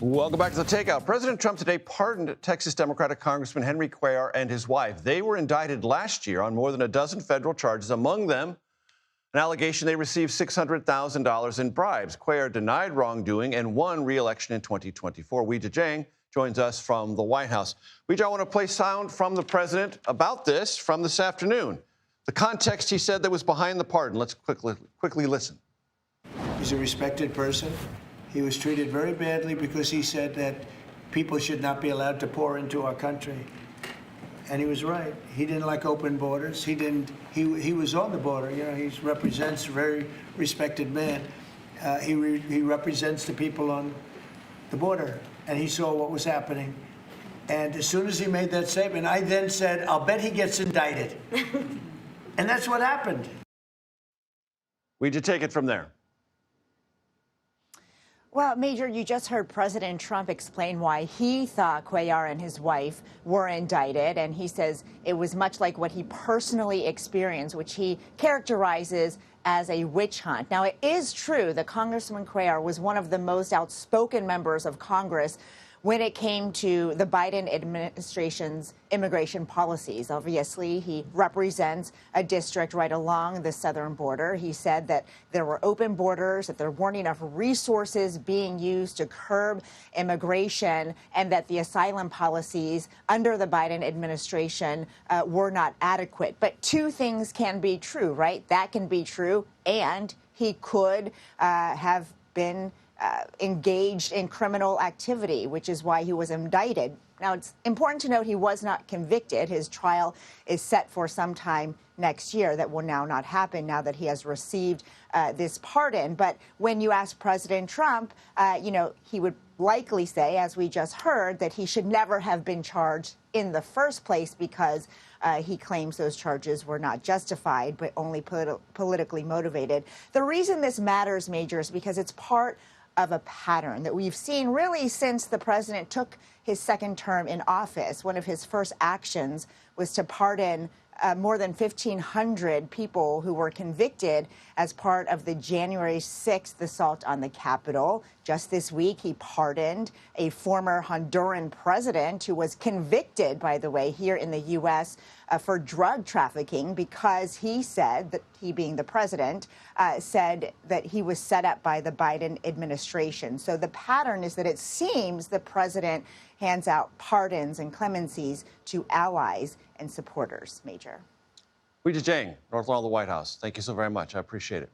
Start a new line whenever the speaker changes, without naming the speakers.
Welcome back to The Takeout. President Trump today pardoned Texas Democratic Congressman Henry Cuellar and his wife. They were indicted last year on more than a dozen federal charges, among them an allegation they received $600,000 in bribes. Cuellar denied wrongdoing and won re-election in 2024. Weijia Jiang joins us from the White House. Weijia, I want to play sound from the president about this from this afternoon. The context he said that was behind the pardon. Let's quickly listen.
He's a respected person. He was treated very badly because he said that people should not be allowed to pour into our country. And he was right. He didn't like open borders. He was on the border. You know, he represents a very respected man. He represents the people on the border. And he saw what was happening. And as soon as he made that statement, I then said, I'll bet he gets indicted. And that's what happened.
We did take it from there.
Well, Major, you just heard President Trump explain why he thought Cuellar and his wife were indicted, and he says it was much like what he personally experienced, which he characterizes as a witch hunt. Now, it is true that Congressman Cuellar was one of the most outspoken members of Congress when it came to the Biden administration's immigration policies. Obviously, he represents a district right along the southern border. He said that there were open borders, that there weren't enough resources being used to curb immigration, and that the asylum policies under the Biden administration were not adequate. But two things can be true, right? That can be true, and he could have been engaged in criminal activity, which is why he was indicted. Now, it's important to note he was not convicted. His trial is set for sometime next year. That will now not happen now that he has received this pardon. But when you ask President Trump, he would likely say, as we just heard, that he should never have been charged in the first place because he claims those charges were not justified, but only politically motivated. The reason this matters, Major, is because it's part of a pattern that we've seen really since the president took his second term in office. One of his first actions was to pardon more than 1,500 people who were convicted as part of the January 6th assault on the Capitol. Just this week, he pardoned a former Honduran president who was convicted, by the way, here in the U.S. For drug trafficking because he said that he, being the president, said that he was set up by the Biden administration. So the pattern is that it seems the president hands out pardons and clemencies to allies and supporters. Major.
Weijia Jiang, North Lawn of the White House. Thank you so very much. I appreciate it.